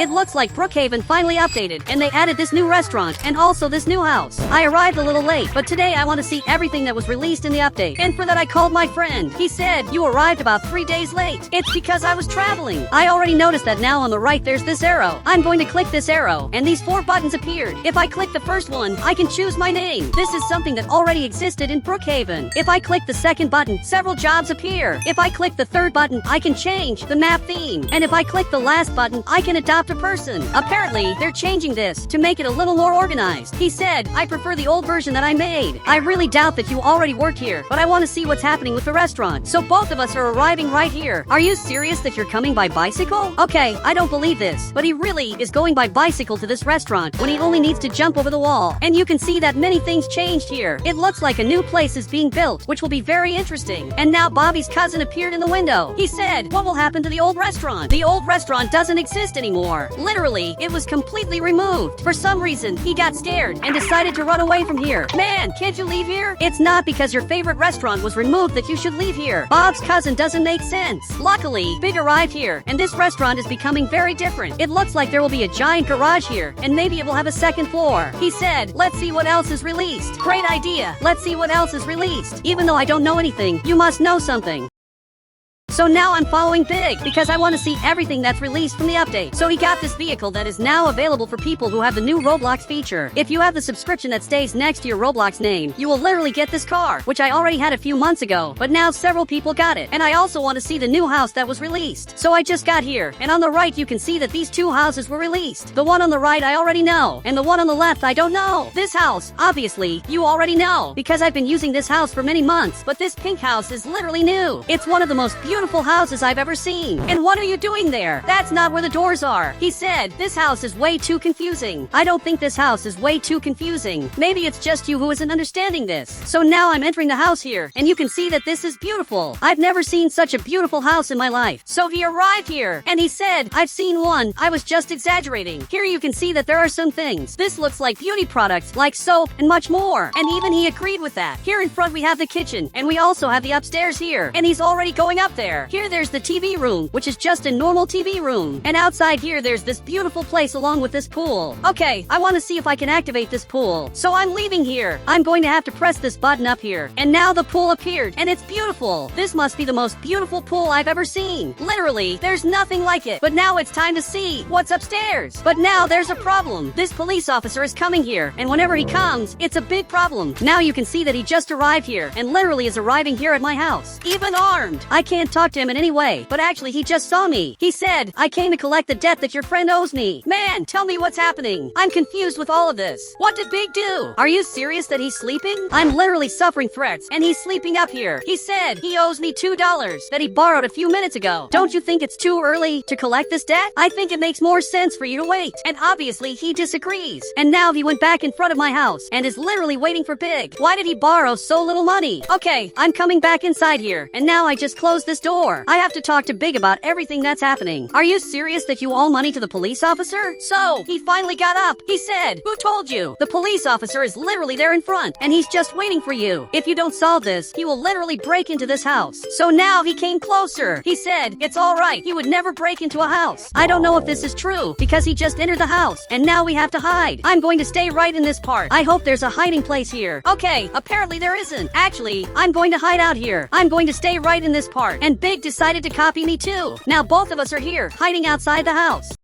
It looks like Brookhaven finally updated, and they added this new restaurant, and also this new house. I arrived a little late, but today I want to see everything that was released in the update. And for that I called my friend. He said, you arrived about 3 days late. It's because I was traveling. I already noticed that now on the right there's this arrow. I'm going to click this arrow, and these 4 buttons appeared. If I click the first one, I can choose my name. This is something that already existed in Brookhaven. If I click the second button, several jobs appear. If I click the third button, I can change the map theme. And if I click the last button, I can adopt a person. Apparently, they're changing this to make it a little more organized. He said, I prefer the old version that I made. I really doubt that you already work here, but I want to see what's happening with the restaurant. So both of us are arriving right here. Are you serious that you're coming by bicycle? Okay, I don't believe this, but he really is going by bicycle to this restaurant when he only needs to jump over the wall. And you can see that many things changed here. It looks like a new place is being built, which will be very interesting. And now Bobby's cousin appeared in the window. He said, what will happen to the old restaurant? The old restaurant doesn't exist anymore. Literally, it was completely removed. For some reason, he got scared and decided to run away from here. Man, can't you leave here? It's not because your favorite restaurant was removed that you should leave here. Bob's cousin doesn't make sense. Luckily, Big arrived here, and this restaurant is becoming very different. It looks like there will be a giant garage here, and maybe it will have a second floor. He said, let's see what else is released. Great idea. Let's see what else is released. Even though I don't know anything, you must know something. So now I'm following Big because I want to see everything that's released from the update. So he got this vehicle that is now available for people who have the new Roblox feature. If you have the subscription that stays next to your Roblox name, you will literally get this car, which I already had a few months ago, but now several people got it. And I also want to see the new house that was released. So I just got here, and on the right you can see that these 2 houses were released. The one on the right I already know, and the one on the left I don't know. This house, obviously, you already know, because I've been using this house for many months, but this pink house is literally new. It's one of the most beautiful houses I've ever seen. And what are you doing there? That's not where the doors are. He said, this house is way too confusing. I don't think this house is way too confusing. Maybe it's just you who isn't understanding this. So now I'm entering the house here, and you can see that this is beautiful. I've never seen such a beautiful house in my life. So he arrived here, and he said, I've seen one. I was just exaggerating. Here you can see that there are some things. This looks like beauty products, like soap, and much more. And even he agreed with that. Here in front we have the kitchen, and we also have the upstairs here. And he's already going up there. Here there's the TV room, which is just a normal TV room. And outside here there's this beautiful place along with this pool. Okay, I want to see if I can activate this pool. So I'm leaving here. I'm going to have to press this button up here. And now the pool appeared, and it's beautiful. This must be the most beautiful pool I've ever seen. Literally, there's nothing like it. But now it's time to see what's upstairs. But now there's a problem. This police officer is coming here, and whenever he comes, it's a big problem. Now you can see that he just arrived here, and literally is arriving here at my house. Even armed. I can't talk to him in any way, but actually he just saw me. He said, I came to collect the debt that your friend owes me. Man, tell me what's happening. I'm confused with all of this. What did Big do? Are you serious that he's sleeping? I'm literally suffering threats, and he's sleeping up here. He said he owes me $2 that he borrowed a few minutes ago. Don't you think it's too early to collect this debt? I think it makes more sense for you to wait. And obviously he disagrees. And now he went back in front of my house and is literally waiting for Big. Why did he borrow so little money? Okay, I'm coming back inside here, and now I just closed this door. I have to talk to Big about everything that's happening. Are you serious that you owe money to the police officer? So, he finally got up. He said, who told you? The police officer is literally there in front, and he's just waiting for you. If you don't solve this, he will literally break into this house. So now he came closer. He said, it's alright, he would never break into a house. I don't know if this is true, because he just entered the house, and now we have to hide. I'm going to stay right in this part. I hope there's a hiding place here. Okay, apparently there isn't. Actually, I'm going to hide out here. I'm going to stay right in this part. And Big decided to copy me too. Now both of us are here, hiding outside the house.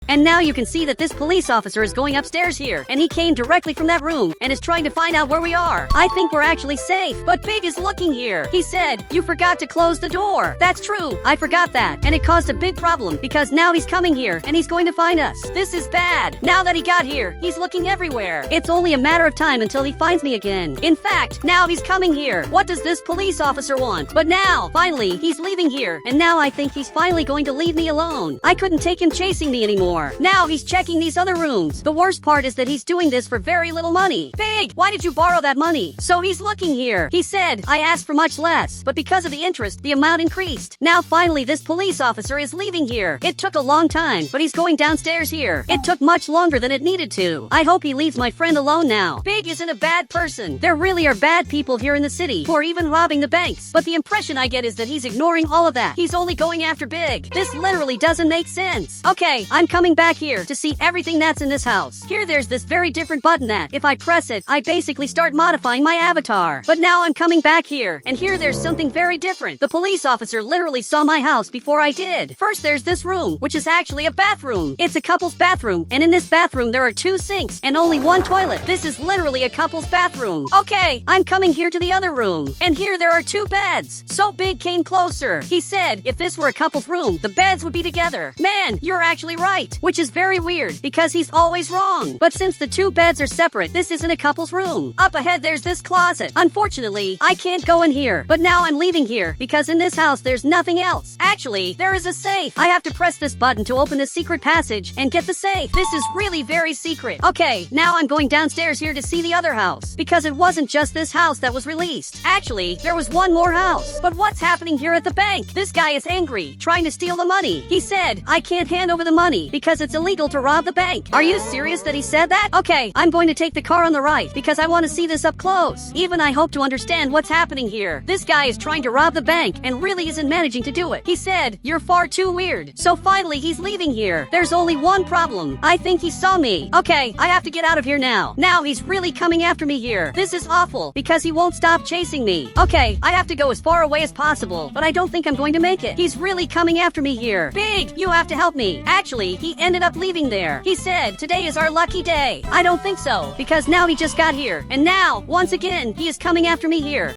And now you can see that this police officer is going upstairs here, and he came directly from that room and is trying to find out where we are. I think we're actually safe, but Big is looking here. He said, you forgot to close the door. That's true, I forgot that, and it caused a big problem because now he's coming here and he's going to find us. This is bad. Now that he got here, he's looking everywhere. It's only a matter of time until he finds me again. In fact, now he's coming here. What does this police officer want? But now, finally, he's leaving here, and now I think he's finally going to leave me alone. I couldn't take him chasing me anymore. Now he's checking these other rooms. The worst part is that he's doing this for very little money. Big, why did you borrow that money? So he's looking here. He said, I asked for much less, but because of the interest, the amount increased. Now finally this police officer is leaving here. It took a long time, but he's going downstairs here. It took much longer than it needed to. I hope he leaves my friend alone now. Big isn't a bad person. There really are bad people here in the city who are even robbing the banks. But the impression I get is that he's ignoring all of that. He's only going after Big. This literally doesn't make sense. Okay, I'm coming coming back here to see everything that's in this house. Here there's this very different button that, if I press it, I basically start modifying my avatar. But now I'm coming back here, and here there's something very different. The police officer literally saw my house before I did. First there's this room, which is actually a bathroom. It's a couple's bathroom, and in this bathroom there are 2 sinks and only 1 toilet. This is literally a couple's bathroom. Okay, I'm coming here to the other room, and here there are 2 beds. So Big came closer. He said if this were a couple's room, the beds would be together. Man, you're actually right, which is very weird because he's always wrong. But since the 2 beds are separate, this isn't a couple's room. Up ahead there's this closet. Unfortunately, I can't go in here, but now I'm leaving here because in this house there's nothing else. Actually, there is a safe. I have to press this button to open the secret passage and get the safe. This is really very secret. Okay, now I'm going downstairs here to see the other house because it wasn't just this house that was released. Actually, there was one more house. But what's happening here at the bank? This guy is angry, trying to steal the money. He said, I can't hand over the money because it's illegal to rob the bank. Are you serious that he said that? Okay, I'm going to take the car on the right because I want to see this up close. Even I hope to understand what's happening here. This guy is trying to rob the bank and really isn't managing to do it. He said, you're far too weird. So finally he's leaving here. There's only one problem. I think he saw me. Okay, I have to get out of here now. Now he's really coming after me here. This is awful because he won't stop chasing me. Okay, I have to go as far away as possible, but I don't think I'm going to make it. He's really coming after me here. Big, you have to help me. Actually, he ended up leaving there. He said, today is our lucky day. I don't think so, because now he just got here. And now, once again, he is coming after me here.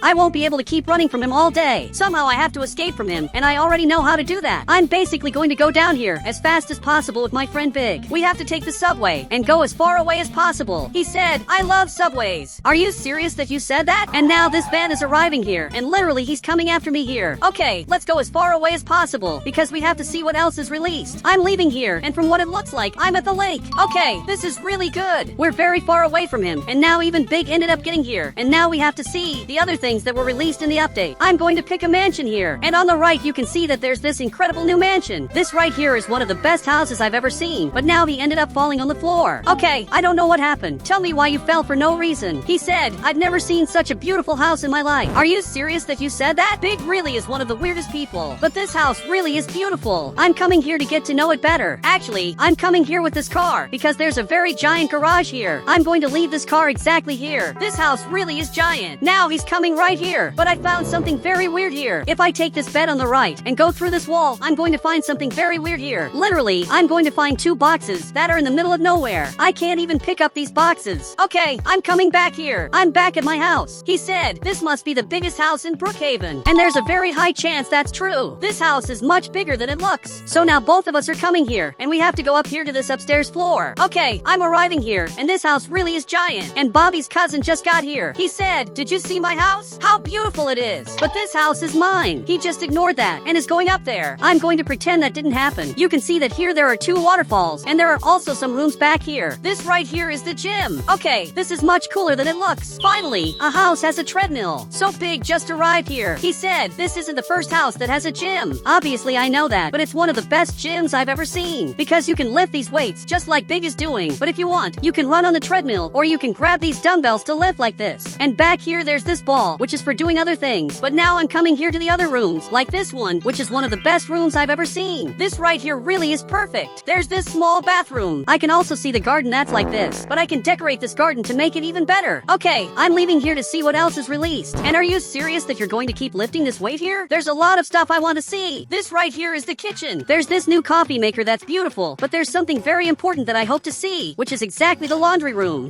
I won't be able to keep running from him all day. Somehow I have to escape from him, and I already know how to do that. I'm basically going to go down here as fast as possible with my friend Big. We have to take the subway and go as far away as possible. He said, I love subways. Are you serious that you said that? And now this van is arriving here, and literally he's coming after me here. Okay, let's go as far away as possible, because we have to see what else is released. I'm leaving here, and from what it looks like, I'm at the lake. Okay, this is really good. We're very far away from him, and now even Big ended up getting here, and now we have to see the other things that were released in the update. I'm going to pick a mansion here, and on the right you can see that there's this incredible new mansion. This right here is one of the best houses I've ever seen, but now he ended up falling on the floor. Okay, I don't know what happened. Tell me why you fell for no reason. He said, I've never seen such a beautiful house in my life. Are you serious that you said that? Big really is one of the weirdest people, but this house really is beautiful. I'm coming here to get to know it better. Actually, I'm coming here with this car because there's a very giant garage here. I'm going to leave this car exactly here. This house really is giant. Now he's coming right here. But I found something very weird here. If I take this bed on the right and go through this wall, I'm going to find something very weird here. Literally, I'm going to find 2 boxes that are in the middle of nowhere. I can't even pick up these boxes. Okay, I'm coming back here. I'm back at my house. He said, this must be the biggest house in Brookhaven. And there's a very high chance that's true. This house is much bigger than it looks. So now both of us are coming here, and we have to go up here to this upstairs floor. Okay, I'm arriving here, and this house really is giant. And Bobby's cousin just got here. He said, did you see my house? How beautiful it is. But this house is mine. He just ignored that and is going up there. I'm going to pretend that didn't happen. You can see that here there are 2 waterfalls, and there are also some rooms back here. This right here is the gym. Okay, this is much cooler than it looks. Finally, a house has a treadmill. So Big just arrived here. He said, this isn't the first house that has a gym. Obviously I know that, but it's one of the best gyms I've ever seen, because you can lift these weights just like Big is doing. But if you want, you can run on the treadmill, or you can grab these dumbbells to lift like this. And back here there's this ball, which is for doing other things. But now I'm coming here to the other rooms, like this one, which is one of the best rooms I've ever seen. This right here really is perfect. There's this small bathroom. I can also see the garden that's like this, but I can decorate this garden to make it even better. Okay, I'm leaving here to see what else is released. And are you serious that you're going to keep lifting this weight here? There's a lot of stuff I want to see. This right here is the kitchen. There's this new coffee maker that's beautiful, but there's something very important that I hope to see, which is exactly the laundry room.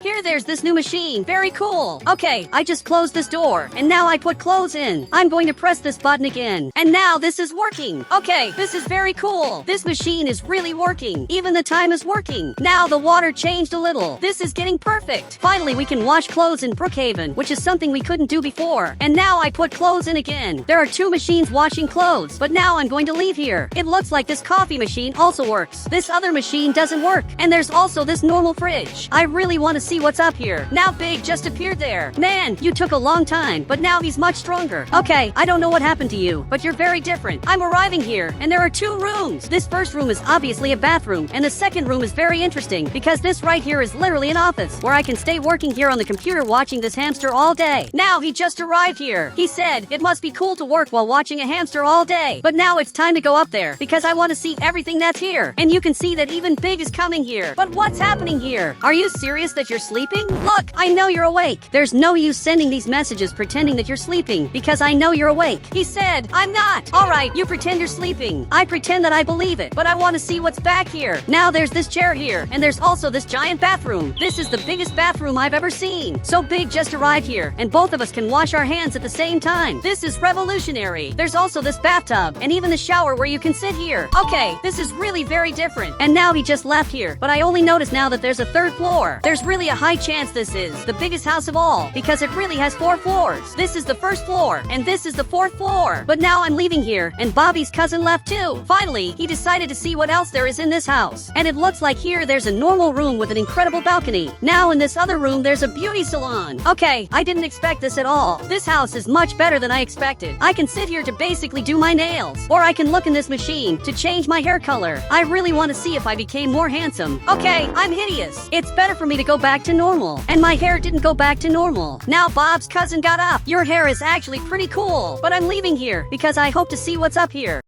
Here there's this new machine. Very cool. Okay, I just closed this door, and now I put clothes in. I'm going to press this button again, and now this is working. Okay, this is very cool. This machine is really working. Even the time is working. Now the water changed a little. This is getting perfect. Finally, we can wash clothes in Brookhaven, which is something we couldn't do before. And now I put clothes in again. There are 2 machines washing clothes, but now I'm going to leave here. It looks like this coffee machine also works. This other machine doesn't work. And there's also this normal fridge. I really want to see see what's up here. Now Big just appeared there. Man, you took a long time, but now he's much stronger. Okay, I don't know what happened to you, but you're very different. I'm arriving here, and there are 2 rooms. This first room is obviously a bathroom, and the second room is very interesting because this right here is literally an office where I can stay working here on the computer watching this hamster all day. Now he just arrived here. He said it must be cool to work while watching a hamster all day. But now it's time to go up there because I want to see everything that's here. And you can see that even Big is coming here. But what's happening here? Are you serious that you're sleeping? Look, I know you're awake. There's no use sending these messages pretending that you're sleeping because I know you're awake. He said, I'm not. Alright, you pretend you're sleeping. I pretend that I believe it, but I want to see what's back here. Now there's this chair here, and there's also this giant bathroom. This is the biggest bathroom I've ever seen. So Big just arrived here, and both of us can wash our hands at the same time. This is revolutionary. There's also this bathtub, and even the shower where you can sit here. Okay, this is really very different. And now he just left here, but I only noticed now that there's a 3rd floor. There's really a high chance this is the biggest house of all, because it really has 4 floors. This is the 1st floor, and this is the 4th floor. But now I'm leaving here, and Bobby's cousin left too. Finally, he decided to see what else there is in this house. And it looks like here there's a normal room with an incredible balcony. Now in this other room there's a beauty salon. Okay, I didn't expect this at all. This house is much better than I expected. I can sit here to basically do my nails, or I can look in this machine to change my hair color. I really want to see if I became more handsome. Okay, I'm hideous. It's better for me to go back to normal. And my hair didn't go back to normal. Now Bob's cousin got up. Your hair is actually pretty cool, but I'm leaving here because I hope to see what's up here.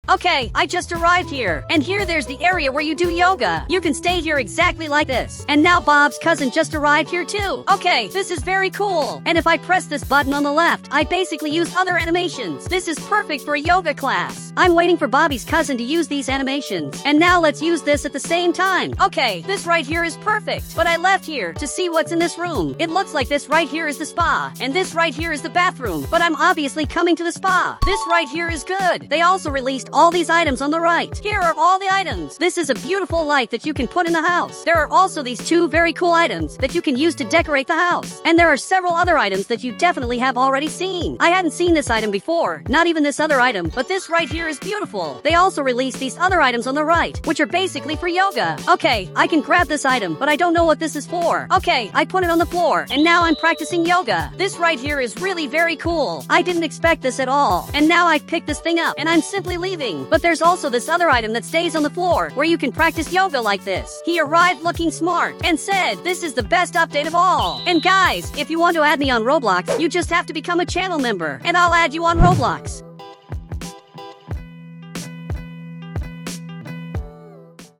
Okay, I just arrived here. And here there's the area where you do yoga. You can stay here exactly like this. And now Bob's cousin just arrived here too. Okay, this is very cool. And if I press this button on the left, I basically use other animations. This is perfect for a yoga class. I'm waiting for Bobby's cousin to use these animations. And now let's use this at the same time. Okay, this right here is perfect. But I left here to see what's in this room. It looks like this right here is the spa. And this right here is the bathroom. But I'm obviously coming to the spa. This right here is good. They also released all these items on the right. Here are all the items. This is a beautiful light that you can put in the house. There are also these 2 very cool items that you can use to decorate the house. And there are several other items that you definitely have already seen. I hadn't seen this item before, not even this other item, but this right here is beautiful. They also released these other items on the right, which are basically for yoga. Okay, I can grab this item, but I don't know what this is for. Okay, I put it on the floor, and now I'm practicing yoga. This right here is really very cool. I didn't expect this at all. And now I've picked this thing up, and I'm simply leaving. But there's also this other item that stays on the floor where you can practice yoga like this. He arrived looking smart and said, this is the best update of all. And guys, if you want to add me on Roblox, you just have to become a channel member and I'll add you on Roblox.